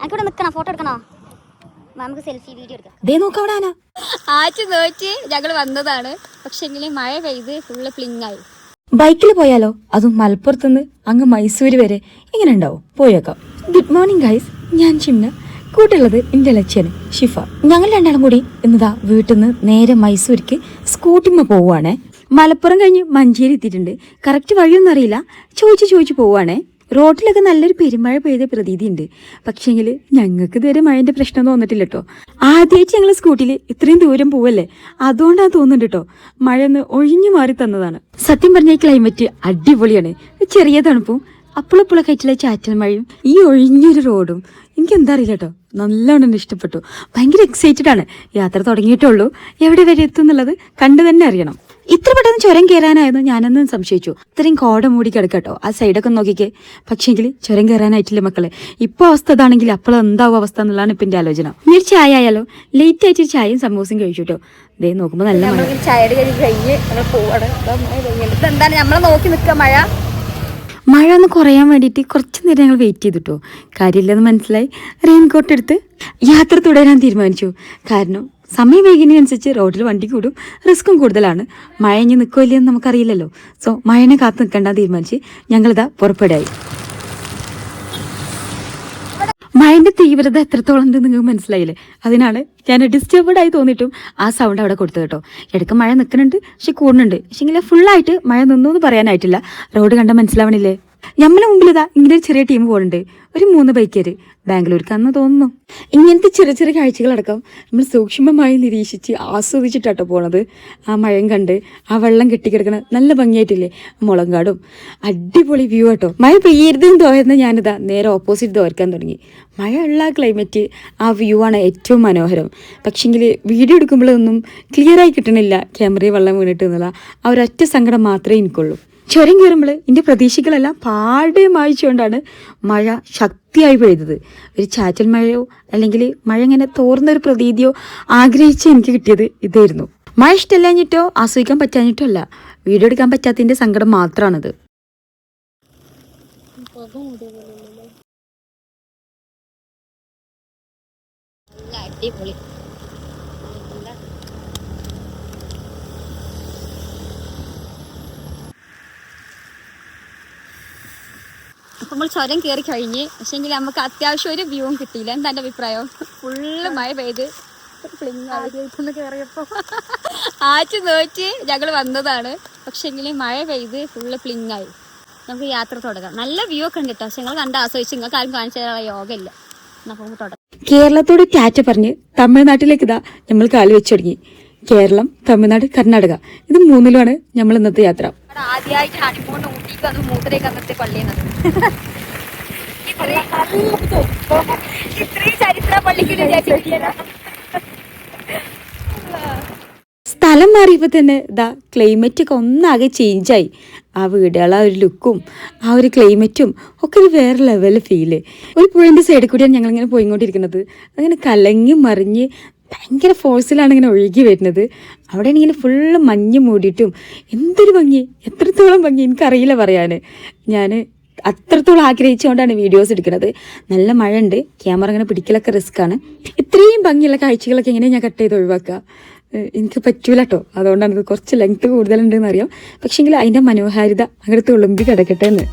എനിക്കിവിടെ നിൽക്കണം, ഫോട്ടോ എടുക്കണോ? നമുക്ക് സെൽഫി വീഡിയോ എടുക്കാം. ദേ നോക്കവിടാനാ ആച്ചു നോക്കി ഞങ്ങൾ വന്നതാണ്. പക്ഷെങ്കിൽ മഴ പെയ്ത് ഫുള്ള് പ്ലിങ്ങായി. ബൈക്കിൽ പോയാലോ? അതും മലപ്പുറത്തുനിന്ന് അങ്ങ് മൈസൂര് വരെ എങ്ങനെ ഉണ്ടാവും? പോയേക്കാം. ഗുഡ് മോർണിംഗ് ഗൈസ്, ഞാൻ ചിമ്ന, കൂട്ടുള്ളത് എൻ്റെ ലക്ഷ്യന് ഷിഫ. ഞങ്ങൾ രണ്ടാളും കൂടി ഇന്നതാ വീട്ടിൽ നിന്ന് നേരെ മൈസൂർക്ക് സ്കൂട്ടിമ്മ പോവുകയാണേ. മലപ്പുറം കഴിഞ്ഞ് മഞ്ചേരി എത്തിയിട്ടുണ്ട്. കറക്റ്റ് വഴിയൊന്നും അറിയില്ല, ചോദിച്ചു പോവുകയാണേ. റോഡിലൊക്കെ നല്ലൊരു പെരുമഴ പെയ്ത പ്രതീതി ഉണ്ട്. പക്ഷേങ്കിൽ ഞങ്ങൾക്ക് ഇതുവരെ മഴേൻ്റെ പ്രശ്നം തോന്നിട്ടില്ല കേട്ടോ. ആദ്യമായിട്ട് ഞങ്ങൾ സ്കൂട്ടിയിൽ ഇത്രയും ദൂരം പോവല്ലേ, അതുകൊണ്ടാണ് തോന്നുന്നുണ്ട് കേട്ടോ. മഴ ഒന്ന് ഒഴിഞ്ഞു മാറി തന്നതാണ്. സത്യം പറഞ്ഞ ഈ ക്ലൈമറ്റ് അടിപൊളിയാണ്. ചെറിയ തണുപ്പും അപ്പോഴൊക്കെ ആയിട്ടുള്ള ചാറ്റൽ മഴയും ഈ ഒഴിഞ്ഞൊരു റോഡും എനിക്ക് എന്താ അറിയില്ല കേട്ടോ, നല്ലോണം ഇഷ്ടപ്പെട്ടു. ഭയങ്കര എക്സൈറ്റഡ് ആണ്. യാത്ര തുടങ്ങിയിട്ടുള്ളൂ, എവിടെ വരെ എത്തും എന്നുള്ളത് കണ്ടു തന്നെ അറിയണം. ഇത്ര പെട്ടെന്ന് ചുരം കയറാനായിരുന്നു ഞാനെന്ന് സംശയിച്ചു. ഇത്രയും കോട മൂടി കിടക്കട്ടോ, ആ സൈഡൊക്കെ നോക്കിക്കേ. പക്ഷേങ്കിൽ ചുരം കയറാനായിട്ടില്ല മക്കളെ. ഇപ്പോൾ അവസ്ഥ അതാണെങ്കിൽ അപ്പോൾ എന്താവും അവസ്ഥ എന്നുള്ളതാണ് ഇപ്പം എൻ്റെ ആലോചന. ഇനി ഒരു ചായ ആയാലോ? ലേറ്റ് ആയിട്ട് ചായയും സമൂസയും കഴിച്ചു കേട്ടോ. ദേ നോക്കുമ്പോൾ നല്ല ചായ കഴിഞ്ഞ് നമ്മൾ പോവാണ്. എന്താണ് നമ്മളെ നോക്കി നിൽക്കുക മഴ. മഴ ഒന്ന് കുറയാൻ വേണ്ടിയിട്ട് കുറച്ച് നേരം ഞങ്ങൾ വെയിറ്റ് ചെയ്തിട്ടോ. കാര്യമില്ലെന്ന് മനസ്സിലായി റെയിൻകോട്ട് എടുത്ത് യാത്ര തുടരാൻ തീരുമാനിച്ചു. കാരണം സമയം വൈകുന്നതിനനുസരിച്ച് റോഡിൽ വണ്ടി കൂടും, റിസ്ക്കും കൂടുതലാണ്. മഴ ഇനി നിൽക്കോ ഇല്ലയെന്ന് നമുക്കറിയില്ലല്ലോ. സോ മഴനെ കാത്തു നിൽക്കേണ്ട തീരുമാനിച്ച് ഞങ്ങളിതാ പുറപ്പെടായി. മഴൻ്റെ തീവ്രത എത്രത്തോളം ഉണ്ട് നിങ്ങൾക്ക് മനസ്സിലായില്ലേ? അതിനാണ് ഞാൻ ഡിസ്റ്റർബഡ് ആയി തോന്നിയിട്ടും ആ സൗണ്ട് അവിടെ കൊടുത്തത് കേട്ടോ. ഇടയ്ക്ക് മഴ നിൽക്കുന്നുണ്ട്, പക്ഷെ കൂടുന്നുണ്ട്. പക്ഷെ ഇങ്ങനെ ഫുള്ളായിട്ട് മഴ നിന്നു എന്ന് പറയാനായിട്ടില്ല. റോഡ് കണ്ടാൽ മനസ്സിലാവണില്ലേ? നമ്മളെ മുമ്പിൽ ഇതാ ഇങ്ങനെ ഒരു ചെറിയ ടീം പോകുന്നുണ്ട്. ഒരു 3 ബൈക്കേര് ബാംഗ്ലൂർക്കാന്ന് തോന്നുന്നു. ഇങ്ങനത്തെ ചെറിയ കാഴ്ചകളടക്കം നമ്മൾ സൂക്ഷ്മമായി നിരീക്ഷിച്ച് ആസ്വദിച്ചിട്ടാട്ടോ പോണത്. ആ മഴയും കണ്ട് ആ വെള്ളം കെട്ടിക്കിടക്കണ നല്ല ഭംഗിയായിട്ടില്ലേ? മുളങ്കാടും അടിപൊളി വ്യൂ ആട്ടോ. മഴ പെയ്യരുതെന്ന് തോന്നുന്ന ഞാനിതാ നേരെ ഓപ്പോസിറ്റ് തോർക്കാൻ തുടങ്ങി. മഴ ഉള്ള ക്ലൈമറ്റ്, ആ വ്യൂ ആണ് ഏറ്റവും മനോഹരം. പക്ഷെങ്കിൽ വീഡിയോ എടുക്കുമ്പോഴൊന്നും ക്ലിയറായി കിട്ടണില്ല, ക്യാമറയിൽ വെള്ളം വീണിട്ട് എന്നുള്ള ആ ഒരൊറ്റ സങ്കടം മാത്രമേ എനിക്കുള്ളൂ. ചുരം കയറുമ്പോൾ എൻ്റെ പ്രതീക്ഷകളെല്ലാം പാടെ മായിച്ചുകൊണ്ടാണ് മഴ ശക്തിയായി പെയ്തത്. ഒരു ചാറ്റൽ മഴയോ അല്ലെങ്കിൽ മഴ ഇങ്ങനെ തോർന്നൊരു പ്രതീതിയോ ആഗ്രഹിച്ച് എനിക്ക് കിട്ടിയത് ഇതായിരുന്നു. മഴ ഇഷ്ടമല്ലാഞ്ഞിട്ടോ ആസ്വദിക്കാൻ പറ്റാഞ്ഞിട്ടോ അല്ല, വീഡിയോ എടുക്കാൻ പറ്റാത്തതിൻ്റെ സങ്കടം മാത്രമാണത്. അടിപൊളി. അപ്പം നമ്മൾ ചുരം കയറി കഴിഞ്ഞ്, പക്ഷേങ്കിൽ നമുക്ക് അത്യാവശ്യം ഒരു വ്യൂവും കിട്ടിയില്ല. എന്താ എൻ്റെ അഭിപ്രായം? ഫുള്ള് മഴ പെയ്ത് കയറിയപ്പോൾ ആച്ചു നോക്കി ഞങ്ങൾ വന്നതാണ്. പക്ഷേങ്കിൽ മഴ പെയ്ത് ഫുള്ള് പ്ലിങ്ങായി. നമുക്ക് യാത്ര തുടങ്ങാം. നല്ല വ്യൂ ഒക്കെ ഉണ്ട് കേട്ടോ. പക്ഷെ നിങ്ങൾ കണ്ട് ആസ്വദിച്ച് നിങ്ങൾക്ക് ആരും കാണിച്ചു തരാനുള്ള യോഗ ഇല്ല. നമുക്ക് തുടങ്ങാം. കേരളത്തോട് ടാറ്റ പറഞ്ഞ് തമിഴ്നാട്ടിലേക്ക് ഇതാ നമ്മൾ കാല് വെച്ച് തുടങ്ങി. കേരളം, തമിഴ്നാട്, കർണാടക, ഇത് 3ലുമാണ് നമ്മൾ ഇന്നത്തെ യാത്ര. ആദ്യമായിട്ട് ഹണിമൂൺ ഊട്ടിക്ക് അത് മൂത്രയ്ക്ക് അന്നത്തെ പള്ളിയെന്നത്. ഇത്രയും ചരിത്ര പള്ളിക്ക് സ്ഥലം മാറിയപ്പോൾ തന്നെ ഇതാ ക്ലൈമറ്റ് ഒക്കെ ഒന്നാകെ ചേഞ്ചായി. ആ വീടുകൾ, ആ ഒരു ലുക്കും ആ ഒരു ക്ലൈമറ്റും ഒക്കെ ഒരു വേറെ ലെവൽ ഫീല്. ഒരു പുഴൻ്റെ സൈഡിൽ കൂടിയാണ് ഞങ്ങളിങ്ങനെ പോയിക്കൊണ്ടിരിക്കുന്നത്. അങ്ങനെ കലങ്ങി മറിഞ്ഞ് ഭയങ്കര ഫോഴ്സിലാണ് ഇങ്ങനെ ഒഴുകി വരുന്നത്. അവിടെ ഇങ്ങനെ ഫുള്ള് മഞ്ഞ് മൂടിയിട്ടും എന്തൊരു ഭംഗി, എത്രത്തോളം ഭംഗി എനിക്കറിയില്ല പറയാൻ. ഞാൻ അത്രത്തോളം ആഗ്രഹിച്ചുകൊണ്ടാണ് വീഡിയോസ് എടുക്കുന്നത്. നല്ല മഴ ഉണ്ട്, ക്യാമറ ഇങ്ങനെ പിടിക്കലൊക്കെ റിസ്ക്കാണ്. ഇത്രയും ഭംഗിയുള്ള കാഴ്ചകളൊക്കെ എങ്ങനെ ഞാൻ കട്ട് ചെയ്ത് ഒഴിവാക്കുക? എനിക്ക് പറ്റൂല കേട്ടോ. അതുകൊണ്ടാണ് ഇത് കുറച്ച് ലെങ്ത്ത് കൂടുതലുണ്ടെന്ന് അറിയാം. പക്ഷേങ്കിൽ അതിൻ്റെ മനോഹാരിത അങ്ങനെ തുളുമ്പി കിടക്കട്ടെ എന്ന്.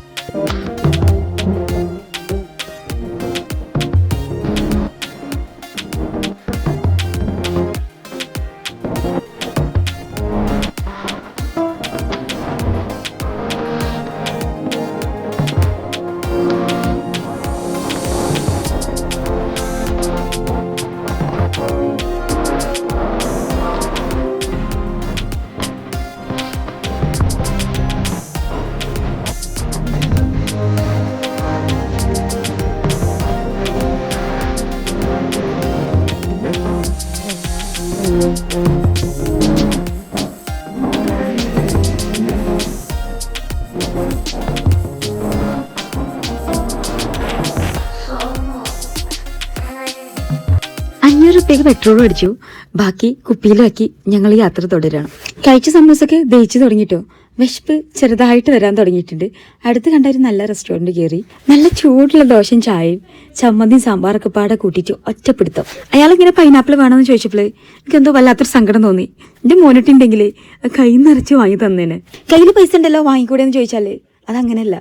₹500 പെട്രോൾ അടിച്ചു, ബാക്കി കുപ്പിയിലാക്കി ഞങ്ങൾ യാത്ര തുടരുകയാണ്. കഴിച്ച സമൂസൊക്കെ ദഹിച്ചു തുടങ്ങിട്ടോ. വിശപ്പ് ചെറുതായിട്ട് വരാൻ തുടങ്ങിയിട്ടുണ്ട്. അടുത്ത് കണ്ട ഒരു നല്ല റെസ്റ്റോറൻറ്റ് കയറി നല്ല ചൂടുള്ള ദോശയും ചായയും ചമ്മന്തിയും സാമ്പാറൊക്കെ പാടെ കൂട്ടിയിട്ട് ഒറ്റപ്പെടുത്തം. അയാളിങ്ങനെ പൈനാപ്പിൾ വേണമെന്ന് ചോദിച്ചപ്പോൾ എനിക്കെന്തോ വല്ലാത്തൊരു സങ്കടം തോന്നി. എൻ്റെ മോനിട്ടുണ്ടെങ്കിൽ കൈ നിറച്ച് വാങ്ങി തന്നേനെ. കയ്യിൽ പൈസ ഉണ്ടല്ലോ വാങ്ങിക്കൂടെ എന്ന് ചോദിച്ചാൽ അതങ്ങനെയല്ല.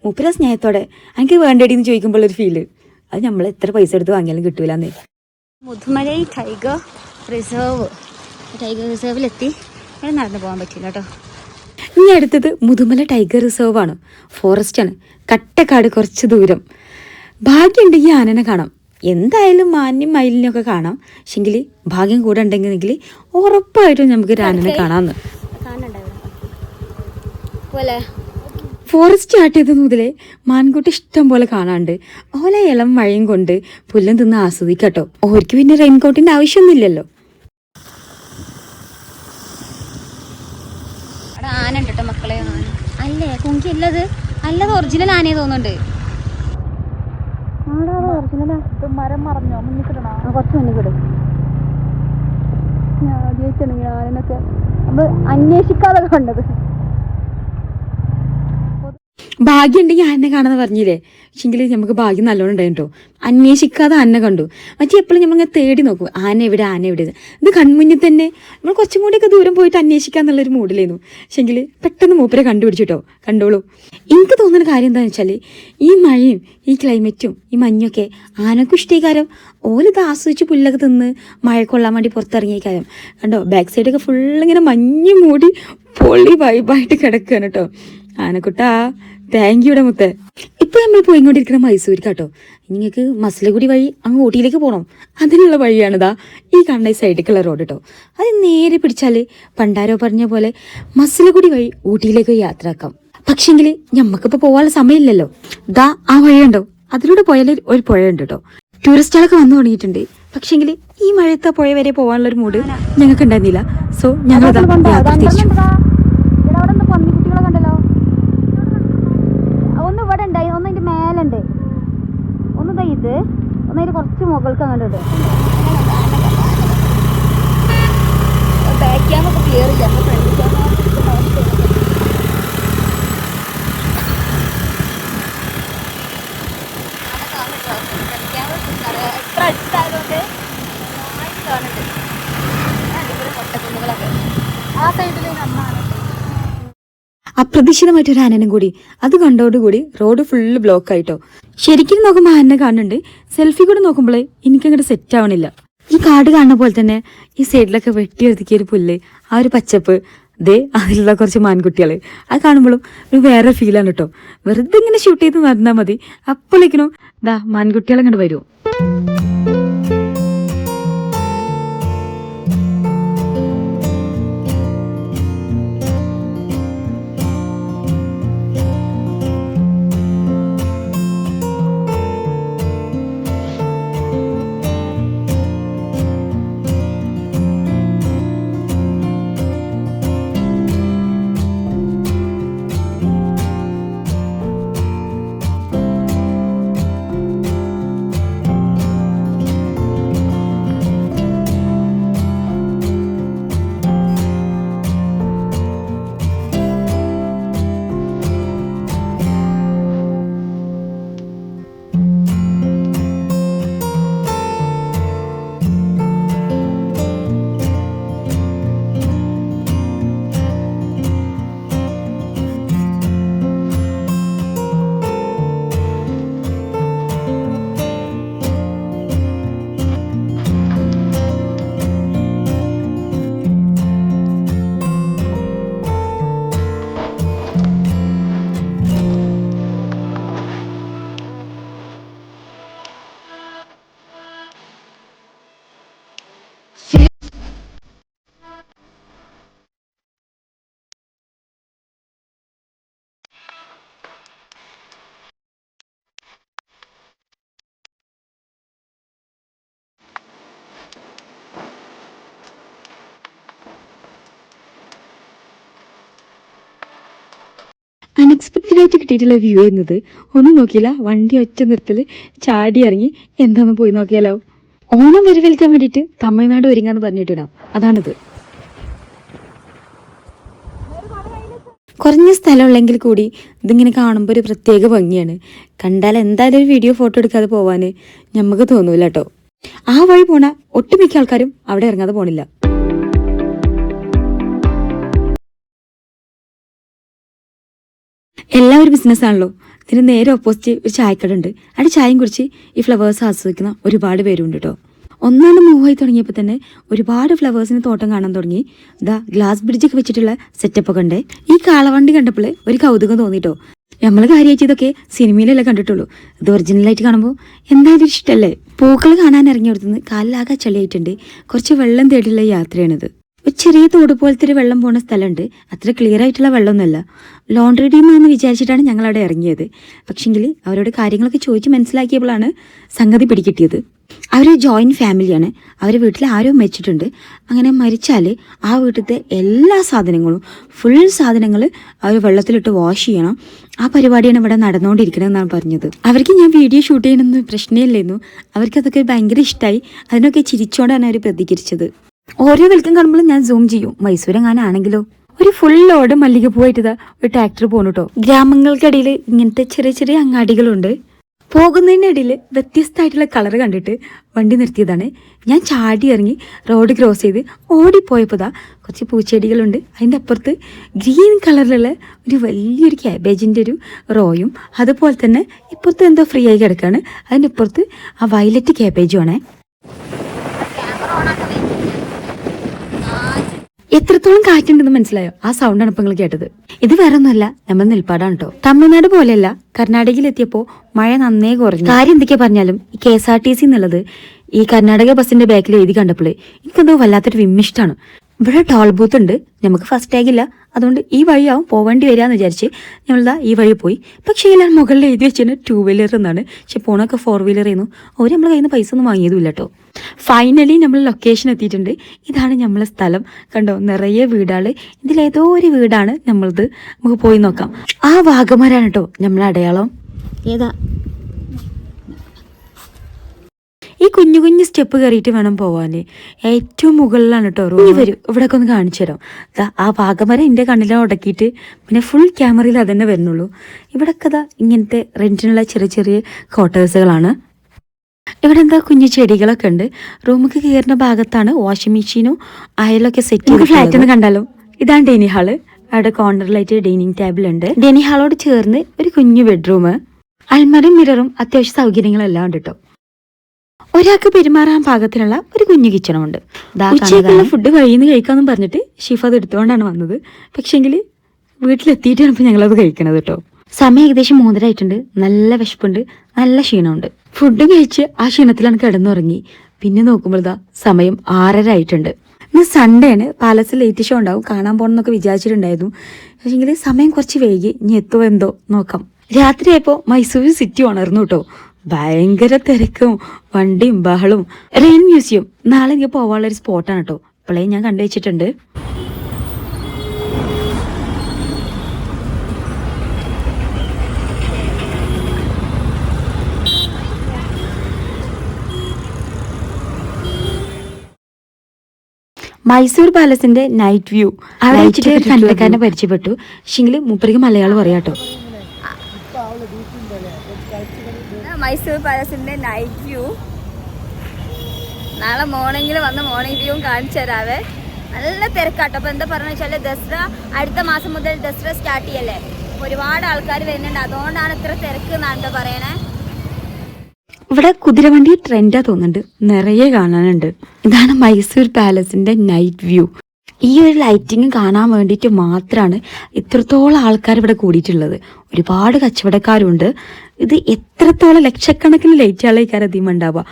മൂപ്പര സ്നേഹത്തോടെ എനിക്ക് വേണ്ടടിയെന്ന് ചോദിക്കുമ്പോൾ ഒരു ഫീല് അത് നമ്മൾ എത്ര പൈസ എടുത്ത് വാങ്ങിയാലും കിട്ടൂലെന്നേ. മുതുമലൈ ടൈഗർ റിസർവിലെത്തി. അവിടെ നടന്നു പോകാൻ പറ്റില്ല കേട്ടോ. ഇനി അടുത്തത് മുതുമല ടൈഗർ റിസർവ് ആണ്. ഫോറസ്റ്റ് ആണ്, കട്ടക്കാട്, കുറച്ച് ദൂരം. ഭാഗ്യമുണ്ടെങ്കിൽ ആനനെ കാണാം. എന്തായാലും മാന്യം മയിലിനെയൊക്കെ കാണാം. പക്ഷെങ്കിൽ ഭാഗ്യം കൂടെ ഉണ്ടെങ്കിൽ ഉറപ്പായിട്ടും നമുക്ക് ഒരു ആനനെ കാണാമെന്ന്. ഫോറസ്റ്റ് സ്റ്റാർട്ട് ചെയ്ത മുതലേ മാൻകുട്ടി ഇഷ്ടം പോലെ കാണാണ്ട്. ഓല ഇളം മഴയും കൊണ്ട് പുല്ലും തിന്ന് ആസ്വദിക്കട്ടോ. ഓർക്ക് പിന്നെ റെയിൻകോട്ടിന്റെ ആവശ്യമൊന്നുമില്ലല്ലോ. അവിടെ ആന ഉണ്ട് കേട്ടോ മക്കളെ. ആന അല്ലേ കുങ്കി അല്ലത് അല്ലത് ഒറിജിനൽ ആനയെ തോന്നുന്നുണ്ട്. മരം മറഞ്ഞോ മുന്നിക്കിടണോ? കുറച്ച് മുന്നിക്കിടും. ആദ്യമായിട്ടാണ് ആനനൊക്കെ നമ്മൾ അന്വേഷിക്കാതെ കണ്ടത്. ഭാഗ്യം ഉണ്ടെങ്കിൽ ആനെ കാണാന്ന് പറഞ്ഞില്ലേ. പക്ഷെങ്കിൽ നമുക്ക് ഭാഗ്യം നല്ലോണം ഉണ്ടായിട്ടോ. അന്വേഷിക്കാതെ ആനെ കണ്ടു. മറ്റേ എപ്പോഴും നമ്മളിങ്ങനെ തേടി നോക്കും ആന എവിടെ ആന എവിടെ. ഇത് കൺമുന്നിൽ തന്നെ നമ്മൾ കുറച്ചും കൂടിയൊക്കെ ദൂരം പോയിട്ട് അന്വേഷിക്കാന്നുള്ളൊരു മൂഡിലായിരുന്നു. പക്ഷെങ്കിൽ പെട്ടെന്ന് മൂപ്പരെ കണ്ടുപിടിച്ചിട്ടോ. കണ്ടോളൂ. എനിക്ക് തോന്നുന്ന കാര്യം എന്താണെന്ന് വെച്ചാൽ ഈ മഴയും ഈ ക്ലൈമറ്റും ഈ മഞ്ഞൊക്കെ ആനക്കും ഇഷ്ടീകാരം. ഓലിത് ആസ്വദിച്ച് പുല്ലൊക്കെ തിന്ന് മഴ കൊള്ളാൻ വേണ്ടി പുറത്തിറങ്ങിയേക്കാരം. കണ്ടോ ബാക്ക് സൈഡൊക്കെ ഫുള്ളിങ്ങനെ മഞ്ഞ് മൂടി പൊളി വൈബായിട്ട് കിടക്കുകയാണ് കേട്ടോ. ആനക്കുട്ടാ താങ്ക് യുടെ മുത്തേ. ഇപ്പൊ നമ്മൾ പോയിക്കൊണ്ടിരിക്കുന്ന മൈസൂർ കേട്ടോ. നിങ്ങൾക്ക് മസിലഗുഡി വഴി അങ്ങ് ഊട്ടിയിലേക്ക് പോകണം. അതിനുള്ള വഴിയാണിതാ ഈ കാണുന്ന സൈഡിലേക്കുള്ള റോഡ് കേട്ടോ. അത് നേരെ പിടിച്ചാൽ പണ്ടാരോ പറഞ്ഞ പോലെ മസിലഗുഡി വഴി ഊട്ടിയിലേക്ക് യാത്രയാക്കാം. പക്ഷെങ്കിൽ ഞമ്മക്കിപ്പോൾ പോകാനുള്ള സമയമില്ലല്ലോ. ദാ ആ വഴിയുണ്ടോ, അതിലൂടെ പോയാൽ ഒരു പുഴയുണ്ട് കേട്ടോ. ടൂറിസ്റ്റുകളൊക്കെ വന്നു തുടങ്ങിയിട്ടുണ്ട്. പക്ഷെങ്കിൽ ഈ മഴയത്തെ പുഴ വരെ പോകാനുള്ള ഒരു മൂഡ് ഞങ്ങൾക്ക് ഉണ്ടായിരുന്നില്ല. സോ ഞങ്ങൾ യാത്ര തിരിച്ചു. പന്നിക്കുട്ടികളെ കണ്ടല്ലോ. ഒന്ന് ഇവിടെ ഉണ്ടായി, ഒന്ന് ഇതിന്റെ മേലുണ്ട്, ഒന്ന് ഇത്, ഒന്ന് അതിന് കുറച്ച് മുകൾക്ക് അങ്ങോട്ടുണ്ട്. ബാക്ക് ക്യാമൊക്കെ ക്ലിയർ ഇല്ല. അപ്പൊ ഫ്രണ്ട് ക്യാമറ എത്ര അടുത്തായതുകൊണ്ട് നന്നായിട്ട് കാണുന്നുണ്ട്. അടിപൊളി പൊട്ടക്കുന്നുകളൊക്കെ ആ സൈഡിൽ നന്നാണ്. അപ്രതീക്ഷിതമായിട്ട് ഒരു ആനനും കൂടി അത് കണ്ടോടുകൂടി റോഡ് ഫുള്ള് ബ്ലോക്ക് ആയിട്ടോ. ശരിക്കും നോക്കുമ്പോൾ ആനനെ കാണുന്നുണ്ട്. സെൽഫി കൂടെ നോക്കുമ്പോഴേ എനിക്കങ്ങോട്ട് സെറ്റ് ആവണില്ല. ഈ കാട് കാണുന്ന പോലെ തന്നെ ഈ സൈഡിലൊക്കെ വെട്ടി ഒതുക്കിയ ഒരു പുല്ല്, ആ ഒരു പച്ചപ്പ്, ദേ അതിലുള്ള കുറച്ച് മാൻകുട്ടികൾ, അത് കാണുമ്പോഴും ഒരു വേറെ ഫീലാണ് കേട്ടോ. വെറുതെ ഇങ്ങനെ ഷൂട്ട് ചെയ്ത് നടന്നാൽ മതി, അപ്പോഴേക്കിനും ദാ മാൻകുട്ടികൾ അങ്ങോട്ട് വരും. അൺഎക്സ്പെക്റ്റഡ് ആയിട്ട് കിട്ടിയിട്ടുള്ള വ്യൂ എന്നത് ഒന്നും നോക്കിയില്ല. വണ്ടി ഒറ്റ നിർത്തല് ചാടി ഇറങ്ങി എന്താന്ന് പോയി നോക്കിയാലോ. ഓണം വരവേൽക്കാൻ വേണ്ടിയിട്ട് തമിഴ്നാട് ഒരുങ്ങാന്ന് പറഞ്ഞിട്ടിടാം. അതാണിത്. കുറഞ്ഞ സ്ഥലമുള്ളെങ്കിൽ കൂടി ഇതിങ്ങനെ കാണുമ്പോൾ ഒരു പ്രത്യേക ഭംഗിയാണ്. കണ്ടാൽ എന്തായാലും ഒരു വീഡിയോ ഫോട്ടോ എടുക്കാതെ പോവാൻ നമുക്ക് തോന്നൂല കേട്ടോ. ആ വഴി പോണ ഒട്ടുമിക്ക ആൾക്കാരും അവിടെ ഇറങ്ങാതെ പോണില്ല. എല്ലാം ഒരു ബിസിനസ്സാണല്ലോ. ഇതിന് നേരെ ഓപ്പോസിറ്റ് ഒരു ചായക്കട ഉണ്ട്. അവിടെ ചായയും കുറിച്ച് ഈ ഫ്ലവേഴ്സ് ആസ്വദിക്കുന്ന ഒരുപാട് പേരുണ്ട് കേട്ടോ. ഒന്നാണ് മൂവായി തുടങ്ങിയപ്പോൾ തന്നെ ഒരുപാട് ഫ്ലവേഴ്സിന് തോട്ടം കാണാൻ തുടങ്ങി. ഗ്ലാസ് ബ്രിഡ്ജൊക്കെ വെച്ചിട്ടുള്ള സെറ്റപ്പൊക്കെ ഉണ്ട്. ഈ കാളവണ്ടി കണ്ടപ്പോൾ ഒരു കൗതുകം തോന്നിട്ടോ. നമ്മൾ കാര്യമായിട്ട് ഇതൊക്കെ സിനിമയിലല്ലേ കണ്ടിട്ടുള്ളൂ. ഇത് ഒറിജിനലായിട്ട് കാണുമ്പോൾ എന്തായാലും ഇഷ്ടമല്ലേ. പൂക്കൾ കാണാൻ ഇറങ്ങിയെടുത്തുനിന്ന് കാലിലാകെ ചളിയായിട്ടുണ്ട്. കുറച്ച് വെള്ളം തേടിയുള്ള യാത്രയാണിത്. ഒരു ചെറിയ തോട് പോലത്തെ ഒരു വെള്ളം പോകുന്ന സ്ഥലമുണ്ട്. അത്ര ക്ലിയർ ആയിട്ടുള്ള വെള്ളമൊന്നുമല്ല. ലോണ്ടറി ഡീമാണെന്ന് വിചാരിച്ചിട്ടാണ് ഞങ്ങൾ അവിടെ ഇറങ്ങിയത്. പക്ഷെങ്കിൽ അവരോട് കാര്യങ്ങളൊക്കെ ചോദിച്ച് മനസ്സിലാക്കിയപ്പോഴാണ് സംഗതി പിടികിട്ടിയത്. അവർ ജോയിൻറ്റ് ഫാമിലിയാണ്. അവരുടെ വീട്ടിൽ ആരോ മരിച്ചിട്ടുണ്ട്. അങ്ങനെ മരിച്ചാൽ ആ വീട്ടിലത്തെ എല്ലാ സാധനങ്ങളും ഫുൾ സാധനങ്ങൾ അവർ വെള്ളത്തിലിട്ട് വാഷ് ചെയ്യണം. ആ പരിപാടിയാണ് ഇവിടെ നടന്നുകൊണ്ടിരിക്കണമെന്നാണ് പറഞ്ഞത്. അവർക്ക് ഞാൻ വീഡിയോ ഷൂട്ട് ചെയ്യണമെന്ന് പ്രശ്നമില്ലായിരുന്നു. അവർക്കതൊക്കെ ഭയങ്കര ഇഷ്ടമായി. അതിനൊക്കെ ചിരിച്ചോണ്ടാണ് അവർ പ്രതികരിച്ചത്. ഓരോ വെൽക്കം കാണുമ്പോൾ ഞാൻ സൂം ചെയ്യും. മൈസൂരെങ്ങാനാണെങ്കിലോ ഒരു ഫുൾ ലോഡ് മല്ലികപ്പൂവായിട്ട് ഒരു ട്രാക്ടർ പോകണം കേട്ടോ. ഗ്രാമങ്ങൾക്കിടയിൽ ഇങ്ങനത്തെ ചെറിയ ചെറിയ അങ്ങാടികളുണ്ട്. പോകുന്നതിനിടയിൽ വ്യത്യസ്തമായിട്ടുള്ള കളർ കണ്ടിട്ട് വണ്ടി നിർത്തിയതാണ്. ഞാൻ ചാടി ഇറങ്ങി റോഡ് ക്രോസ് ചെയ്ത് ഓടിപ്പോയപ്പോൾ കുറച്ച് പൂച്ചെടികളുണ്ട്. അതിൻ്റെ അപ്പുറത്ത് ഗ്രീൻ കളറിലുള്ള ഒരു വലിയൊരു ക്യാബേജിൻ്റെ ഒരു റോയും, അതുപോലെ തന്നെ ഇപ്പുറത്ത് എന്തോ ഫ്രീ ആയി കിടക്കുകയാണ്. അതിൻ്റെ അപ്പുറത്ത് ആ വയലറ്റ് ക്യാബേജും ആണേ. എത്രത്തോളം കാറ്റുണ്ടെന്ന് മനസ്സിലായോ? ആ സൗണ്ടാണ് ഇപ്പൊ നിങ്ങൾ കേട്ടത്. ഇത് വേറെ ഒന്നുമല്ല, നമ്മൾ നെൽപ്പാടാണ് കേട്ടോ. തമിഴ്നാട് പോലെയല്ല, കർണാടകയിൽ എത്തിയപ്പോൾ മഴ നന്നേ കുറഞ്ഞു. കാര്യം എന്തൊക്കെയാ പറഞ്ഞാലും ഈ KSRTC എന്നുള്ളത് ഈ കർണാടക ബസ്സിന്റെ ബാക്കിൽ എഴുതി കണ്ടപ്പോൾ എനിക്കെന്തോ വല്ലാത്തൊരു വിമ്മിഷ്ടാണ്. ഇവിടെ ടോൾ ബൂത്ത് ഉണ്ട്. നമുക്ക് ഫസ്റ്റ് ടാഗ് ഇല്ല, അതുകൊണ്ട് ഈ വഴിയാവും പോവേണ്ടി വരികയെന്ന് വിചാരിച്ച് ഞങ്ങളിതാ ഈ വഴി പോയി. പക്ഷേ ഞാൻ മുകളിൽ എഴുതി വെച്ചിട്ട് 2 വീലർ എന്നാണ്. പക്ഷെ പോണൊക്കെ 4 വീലർ ആയിരുന്നു. അവർ നമ്മളെ കയ്യിൽ നിന്ന് പൈസ ഒന്നും വാങ്ങിയതുമില്ല കേട്ടോ. ഫൈനലി നമ്മൾ ലൊക്കേഷൻ എത്തിയിട്ടുണ്ട്. ഇതാണ് നമ്മളെ സ്ഥലം. കണ്ടോ, നിറയെ വീടാള്. ഇതിലേതോ ഒരു വീടാണ് നമ്മളത്. നമുക്ക് പോയി നോക്കാം. ആ വാഗമരാണ് കേട്ടോ നമ്മളെ അടയാളം. ഏതാ ഈ കുഞ്ഞു കുഞ്ഞു സ്റ്റെപ്പ് കയറിയിട്ട് വേണം പോവാന്. ഏറ്റവും മുകളിലാണ് കേട്ടോ റൂം. വരും ഇവിടെയൊക്കെ ഒന്ന് കാണിച്ചു തരാം. ആ വാഗമരം എൻ്റെ കണ്ണിലാണ് ഉടക്കിയിട്ട് പിന്നെ ഫുൾ ക്യാമറയിൽ അതന്നെ വരുന്നുള്ളൂ. ഇവിടെയൊക്കെ ഇങ്ങനത്തെ റെന്റിനുള്ള ചെറിയ ചെറിയ ക്വാർട്ടേഴ്സുകളാണ്. ഇവിടെ എന്താ കുഞ്ഞു ചെടികളൊക്കെ ഉണ്ട്. റൂമൊക്കെ കയറുന്ന ഭാഗത്താണ് വാഷിംഗ് മെഷീനും അയലൊക്കെ സെറ്റ് ചെയ്ത്. ഫ്ലാറ്റിൽ നിന്ന് കണ്ടാലോ, ഇതാണ് ഡൈനിങ് ഹാള്. അവിടെ കോർണറിലായിട്ട് ഡൈനിങ് ടേബിൾ ഉണ്ട്. ഡൈനിങ് ഹാളോട് ചേർന്ന് ഒരു കുഞ്ഞു ബെഡ്റൂം, അൽമറും മിററും അത്യാവശ്യ സൗകര്യങ്ങളെല്ലാം ഉണ്ട് കേട്ടോ. ഒരാൾക്ക് പെരുമാറാൻ പാകത്തിനുള്ള ഒരു കുഞ്ഞു കിച്ചണുണ്ട്. ഉച്ചയ്ക്കുള്ള ഫുഡ് വഴിയിൽ നിന്ന് കഴിക്കാമെന്ന് പറഞ്ഞിട്ട് ഷിഫ അത് എടുത്തുകൊണ്ടാണ് വന്നത്. പക്ഷെങ്കിൽ വീട്ടിലെത്തിയിട്ടാണ് ഇപ്പം ഞങ്ങളത് കഴിക്കണത് കേട്ടോ. സമയം ഏകദേശം 3:30 ആയിട്ടുണ്ട്. നല്ല വിശപ്പുണ്ട്, നല്ല ക്ഷീണമുണ്ട്. ഫുഡും കഴിച്ച് ആ ക്ഷീണത്തിലാണ് കിടന്നുറങ്ങി. പിന്നെ നോക്കുമ്പോൾ സമയം 6:30 ആയിട്ടുണ്ട്. ഇന്ന് സൺഡേ ആണ്. പാലസിൽ ലേറ്റ് ഷോ ഉണ്ടാവും, കാണാൻ പോകണമെന്നൊക്കെ വിചാരിച്ചിട്ടുണ്ടായിരുന്നു. പക്ഷെങ്കിൽ സമയം കുറച്ച് വൈകി. ഇനി എത്തുമോ എന്തോ നോക്കാം. രാത്രിയായപ്പോൾ മൈസൂർ സിറ്റി ഉണർന്നു കേട്ടോ. ഭയങ്കര തിരക്കും വണ്ടിയും ബഹളും. റെയിൻ മ്യൂസിയം നാളെ എനിക്ക് പോകാനുള്ള ഒരു സ്പോട്ടാണ് കേട്ടോ. ഇപ്പോഴേ ഞാൻ കണ്ടുവച്ചിട്ടുണ്ട്. മൈസൂർ പാലസിന്റെ നൈറ്റ് വ്യൂ അവിടെ വെച്ചിട്ട് കണ്ടക്കാരനെ പരിചയപ്പെട്ടു. പക്ഷെങ്കിൽ മൂപ്പർക്ക് മലയാളം പറയാട്ടോ. മൈസൂർ പാലസിന്റെ നൈറ്റ് വ്യൂ നാളെ മോർണിംഗിൽ വന്ന് മോർണിംഗ് വ്യൂവും കാണിച്ചു തരാവേ. നല്ല തിരക്കാട്ടോ. അപ്പൊ എന്താ പറഞ്ഞു വെച്ചാല് ദസറ അടുത്ത മാസം മുതൽ ദസറ സ്റ്റാർട്ട് ചെയ്യല്ലേ. ഒരുപാട് ആൾക്കാർ വരുന്നുണ്ട്, അതുകൊണ്ടാണ് ഇത്ര തിരക്ക് എന്നാണ് പറയണേ. ഇവിടെ കുതിരവണ്ടി ട്രെൻഡാ തോന്നുന്നുണ്ട്, നിറയെ കാണാനുണ്ട്. ഇതാണ് മൈസൂർ പാലസിന്റെ നൈറ്റ് വ്യൂ. ഈ ഒരു ലൈറ്റിങ് കാണാൻ വേണ്ടിയിട്ട് മാത്രമാണ് ഇത്രത്തോളം ആൾക്കാർ ഇവിടെ കൂടിയിട്ടുള്ളത്. ഒരുപാട് കച്ചവടക്കാരുണ്ട്. ഇത് എത്രത്തോളം ലക്ഷക്കണക്കിന് ലൈറ്റുകളേക്കാരം അധികം ഉണ്ടാവുക.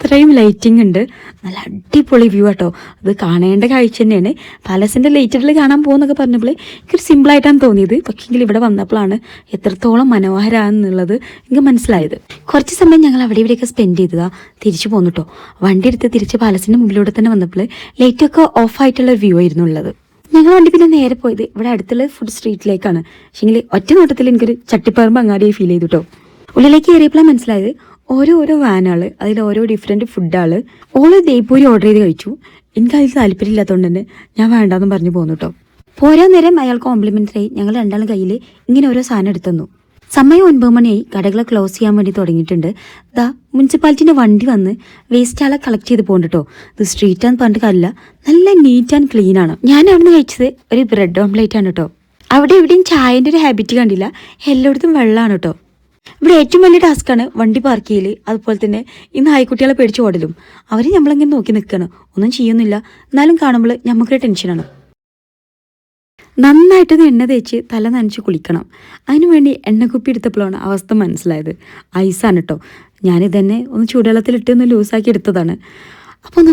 അത്രയും ലൈറ്റിംഗ് ഉണ്ട്. നല്ല അടിപൊളി വ്യൂ ആട്ടോ. അത് കാണേണ്ട കാഴ്ച തന്നെയാണ്. പാലസിന്റെ ലൈറ്റുകൾ കാണാൻ പോകുന്നൊക്കെ പറഞ്ഞപ്പോൾ എനിക്കൊരു സിമ്പിളായിട്ടാണ് തോന്നിയത്. പക്ഷെങ്കിൽ ഇവിടെ വന്നപ്പോഴാണ് എത്രത്തോളം മനോഹരമാണെന്നുള്ളത് എനിക്ക് മനസ്സിലായത്. കുറച്ച് സമയം ഞങ്ങൾ അവിടെ ഇവിടെയൊക്കെ സ്പെൻഡ് ചെയ്തതാ. തിരിച്ചു പോന്നു കേട്ടോ. വണ്ടി എടുത്ത് തിരിച്ച് പാലസിന്റെ മുമ്പിലൂടെ തന്നെ വന്നപ്പോൾ ലൈറ്റൊക്കെ ഓഫായിട്ടുള്ള വ്യൂ ആയിരുന്നു ഉള്ളത്. ഞങ്ങൾ വണ്ടി പിന്നെ നേരെ പോയത് ഇവിടെ അടുത്തുള്ള ഫുഡ് സ്ട്രീറ്റിലേക്കാണ്. പക്ഷെങ്കിൽ ഒറ്റ നോട്ടത്തിൽ എനിക്കൊരു ചട്ടിപ്പറമ്പ് അങ്ങാടിയായി ഫീൽ ചെയ്തു കേട്ടോ. ഉള്ളിലേക്ക് കയറിയപ്പോഴാണ് മനസ്സിലായത് ഓരോ വാനാള്, അതിൽ ഓരോ ഡിഫറെന്റ് ഫുഡാള്. ഓള് ദേപ്പൂരി ഓർഡർ ചെയ്ത് കഴിച്ചു. എനിക്കതിൽ താല്പര്യമില്ലാത്തതുകൊണ്ട് തന്നെ ഞാൻ വേണ്ടാന്ന് പറഞ്ഞു പോന്നു കേട്ടോ. പോരാൻ നേരം അയാൾ കോംപ്ലിമെൻ്ററി ഞങ്ങൾ രണ്ടാളും കയ്യിൽ ഇങ്ങനെ ഓരോ സാധനം എടുത്തു. സമയം 9 മണിയായി. കടകളെ ക്ലോസ് ചെയ്യാൻ വേണ്ടി തുടങ്ങിയിട്ടുണ്ട്. ദാ മുനിസിപ്പാലിറ്റിൻ്റെ വണ്ടി വന്ന് വേസ്റ്റ് ആളെ കളക്ട് ചെയ്ത് പോകുന്നുണ്ട് കേട്ടോ. ഇത് സ്ട്രീറ്റാന്ന് പറഞ്ഞിട്ട് കാര്യമില്ല, നല്ല നീറ്റ് ആൻഡ് ക്ലീൻ ആണ്. ഞാൻ അവിടുന്ന് കഴിച്ചത് ഒരു ബ്രെഡ് ഓംപ്ലേറ്റ് ആണ് കേട്ടോ. അവിടെ എവിടെയും ചായൻ്റെ ഒരു ഹാബിറ്റ് കണ്ടില്ല, എല്ലായിടത്തും വെള്ളമാണ് കേട്ടോ. ഇവിടെ ഏറ്റവും വലിയ ടാസ്ക്കാണ് വണ്ടി പാർക്ക് ചെയ്യൽ. അതുപോലെ തന്നെ ഈ നായ്ക്കുട്ടികളെ പേടിച്ച് ഓടലും. അവർ നമ്മളിങ്ങനെ നോക്കി നിൽക്കുകയാണ്, ഒന്നും ചെയ്യുന്നില്ല, എന്നാലും കാണുമ്പോൾ നമുക്കൊരു ടെൻഷനാണ്. നന്നായിട്ട് എണ്ണ തേച്ച് തല നനച്ച് കുളിക്കണം. അതിനുവേണ്ടി എണ്ണക്കുപ്പി എടുത്തപ്പോഴാണ് അവസ്ഥ മനസ്സിലായത്. ഐസാണ് കേട്ടോ. ഞാനിതന്നെ ഒന്ന് ചൂടുവെള്ളത്തിലിട്ട് ഒന്ന് ലൂസാക്കി എടുത്തതാണ്. അപ്പോൾ ഒന്ന്